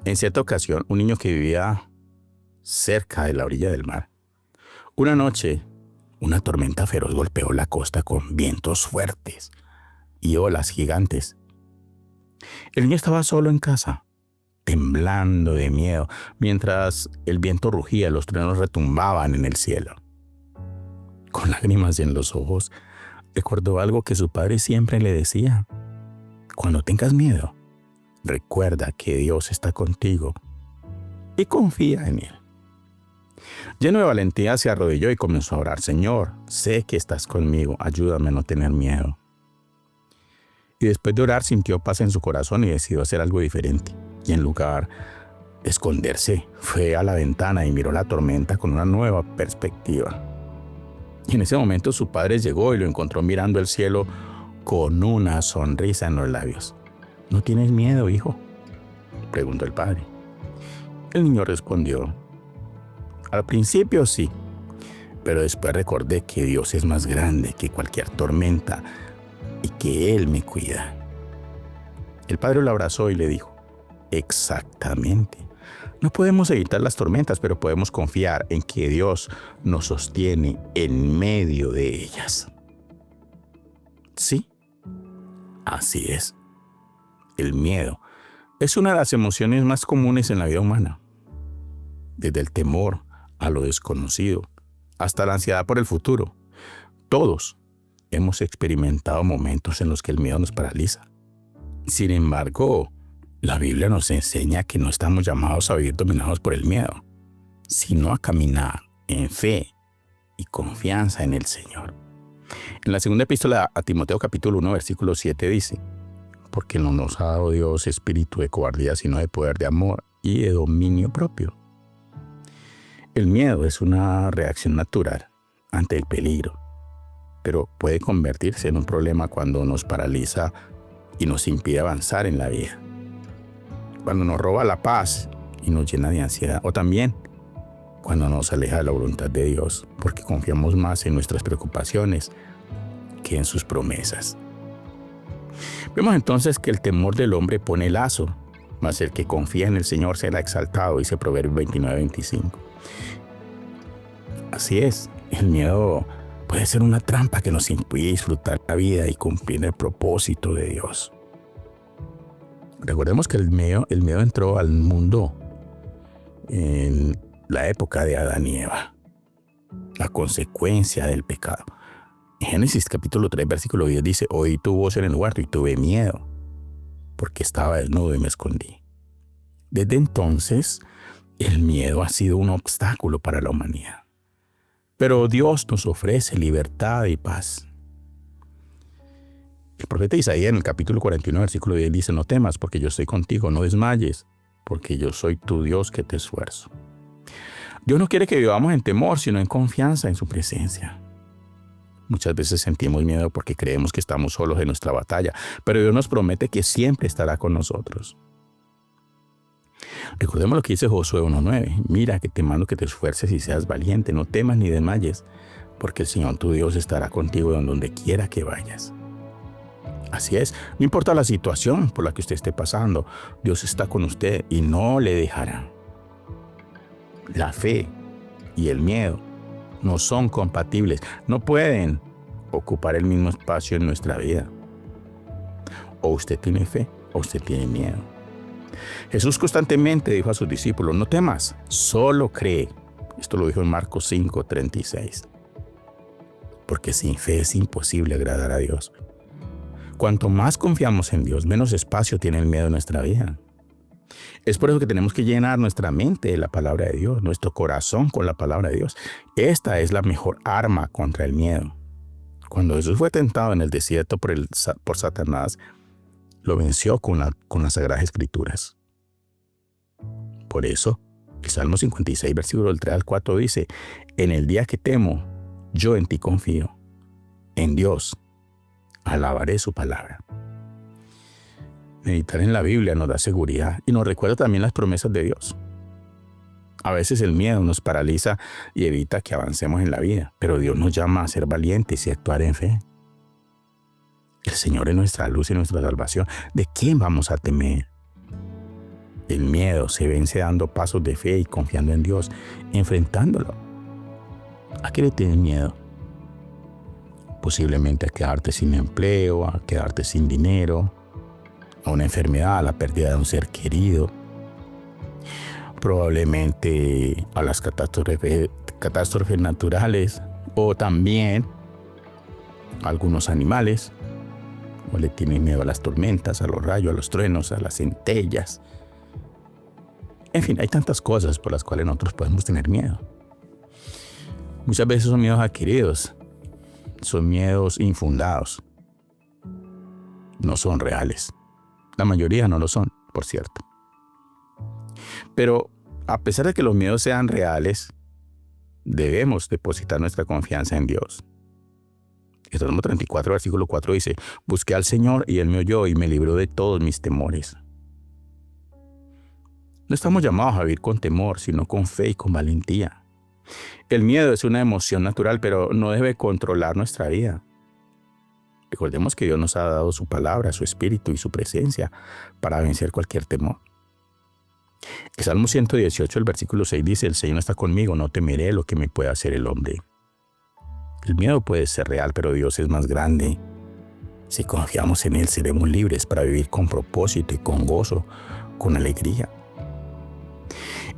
En cierta ocasión, un niño que vivía cerca de la orilla del mar, una noche, una tormenta feroz golpeó la costa con vientos fuertes y olas gigantes. El niño estaba solo en casa, temblando de miedo, mientras el viento rugía y los truenos retumbaban en el cielo. Con lágrimas en los ojos, recordó algo que su padre siempre le decía: cuando tengas miedo, recuerda que Dios está contigo y confía en Él. Lleno de valentía, se arrodilló y comenzó a orar: Señor, sé que estás conmigo, ayúdame a no tener miedo. Y después de orar, sintió paz en su corazón y decidió hacer algo diferente. Y en lugar de esconderse, fue a la ventana y miró la tormenta con una nueva perspectiva. Y en ese momento su padre llegó y lo encontró mirando el cielo con una sonrisa en los labios. ¿No tienes miedo, hijo?, preguntó el padre. El niño respondió: al principio sí, pero después recordé que Dios es más grande que cualquier tormenta y que Él me cuida. El padre lo abrazó y le dijo: exactamente. No podemos evitar las tormentas, pero podemos confiar en que Dios nos sostiene en medio de ellas. Sí, así es. El miedo es una de las emociones más comunes en la vida humana. Desde el temor a lo desconocido hasta la ansiedad por el futuro, todos hemos experimentado momentos en los que el miedo nos paraliza. Sin embargo, la Biblia nos enseña que no estamos llamados a vivir dominados por el miedo, sino a caminar en fe y confianza en el Señor. En la segunda epístola a Timoteo capítulo 1 versículo 7 dice: porque no nos ha dado Dios espíritu de cobardía, sino de poder, de amor y de dominio propio. El miedo es una reacción natural ante el peligro, pero puede convertirse en un problema cuando nos paraliza y nos impide avanzar en la vida. Cuando nos roba la paz y nos llena de ansiedad, o también cuando nos aleja de la voluntad de Dios, porque confiamos más en nuestras preocupaciones que en sus promesas. Vemos entonces que el temor del hombre pone lazo, mas el que confía en el Señor será exaltado, dice Proverbios 29:25. Así es, el miedo puede ser una trampa que nos impide disfrutar la vida y cumplir el propósito de Dios. Recordemos que el miedo entró al mundo en la época de Adán y Eva, la consecuencia del pecado. En Génesis capítulo 3 versículo 10 dice: oí tu voz en el huerto y tuve miedo, porque estaba desnudo y me escondí. Desde entonces, el miedo ha sido un obstáculo para la humanidad. Pero Dios nos ofrece libertad y paz. El profeta Isaías en el capítulo 41 versículo 10 dice: no temas, porque yo estoy contigo, no desmayes, porque yo soy tu Dios que te esfuerzo. Dios no quiere que vivamos en temor, sino en confianza en su presencia. Muchas veces sentimos miedo porque creemos que estamos solos en nuestra batalla, pero Dios nos promete que siempre estará con nosotros. Recordemos lo que dice Josué 1:9: mira que te mando que te esfuerces y seas valiente, no temas ni desmayes, porque el Señor tu Dios estará contigo donde quiera que vayas. Así es, no importa la situación por la que usted esté pasando, Dios está con usted y no le dejará. La fe y el miedo no son compatibles, no pueden ocupar el mismo espacio en nuestra vida. O usted tiene fe o usted tiene miedo. Jesús constantemente dijo a sus discípulos: no temas, solo cree. Esto lo dijo en Marcos 5:36. Porque sin fe es imposible agradar a Dios. Cuanto más confiamos en Dios, menos espacio tiene el miedo en nuestra vida. Es por eso que tenemos que llenar nuestra mente de la palabra de Dios, nuestro corazón con la palabra de Dios. Esta es la mejor arma contra el miedo. Cuando Jesús fue tentado en el desierto por Satanás, lo venció con las Sagradas Escrituras. Por eso, el Salmo 56, versículo del 3 al 4 dice: en el día que temo, yo en ti confío. En Dios alabaré su palabra. Meditar en la Biblia nos da seguridad y nos recuerda también las promesas de Dios. A veces el miedo nos paraliza y evita que avancemos en la vida, pero Dios nos llama a ser valientes y actuar en fe. El Señor es nuestra luz y nuestra salvación. ¿De quién vamos a temer? El miedo se vence dando pasos de fe y confiando en Dios, enfrentándolo. ¿A qué le tienes miedo? Posiblemente a quedarte sin empleo, a quedarte sin dinero, a una enfermedad, a la pérdida de un ser querido. Probablemente a las catástrofes naturales o también a algunos animales. O le tienes miedo a las tormentas, a los rayos, a los truenos, a las centellas. En fin, hay tantas cosas por las cuales nosotros podemos tener miedo. Muchas veces son miedos adquiridos, son miedos infundados, no son reales. La mayoría no lo son, por cierto. Pero a pesar de que los miedos sean reales, debemos depositar nuestra confianza en Dios. El Salmo 34, versículo 4 dice: busqué al Señor y Él me oyó y me libró de todos mis temores. No estamos llamados a vivir con temor, sino con fe y con valentía. El miedo es una emoción natural, pero no debe controlar nuestra vida. Recordemos que Dios nos ha dado su palabra, su espíritu y su presencia para vencer cualquier temor. El Salmo 118, el versículo 6 dice: el Señor está conmigo, no temeré lo que me pueda hacer el hombre. El miedo puede ser real, pero Dios es más grande. Si confiamos en Él, seremos libres para vivir con propósito y con gozo, con alegría.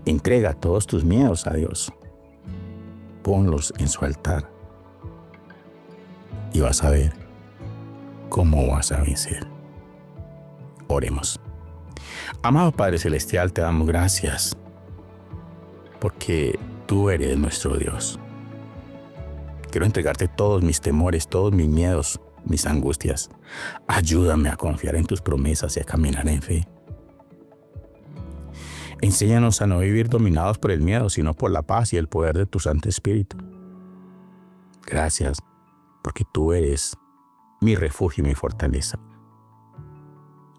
Entrega todos tus miedos a Dios. Ponlos en su altar. Y vas a ver cómo vas a vencer. Oremos. Amado Padre Celestial, te damos gracias porque tú eres nuestro Dios. Quiero entregarte todos mis temores, todos mis miedos, mis angustias. Ayúdame a confiar en tus promesas y a caminar en fe. Enséñanos a no vivir dominados por el miedo, sino por la paz y el poder de tu Santo Espíritu. Gracias, porque tú eres mi refugio y mi fortaleza.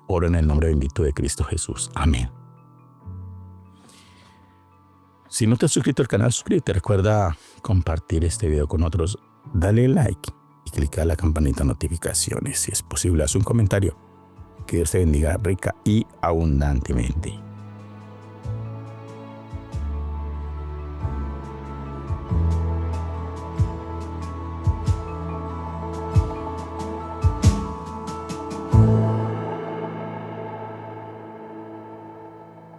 Oro en el nombre bendito de Cristo Jesús. Amén. Si no te has suscrito al canal, suscríbete. Recuerda compartir este video con otros. Dale like y clica la campanita de notificaciones. Si es posible, haz un comentario. Que Dios te bendiga rica y abundantemente.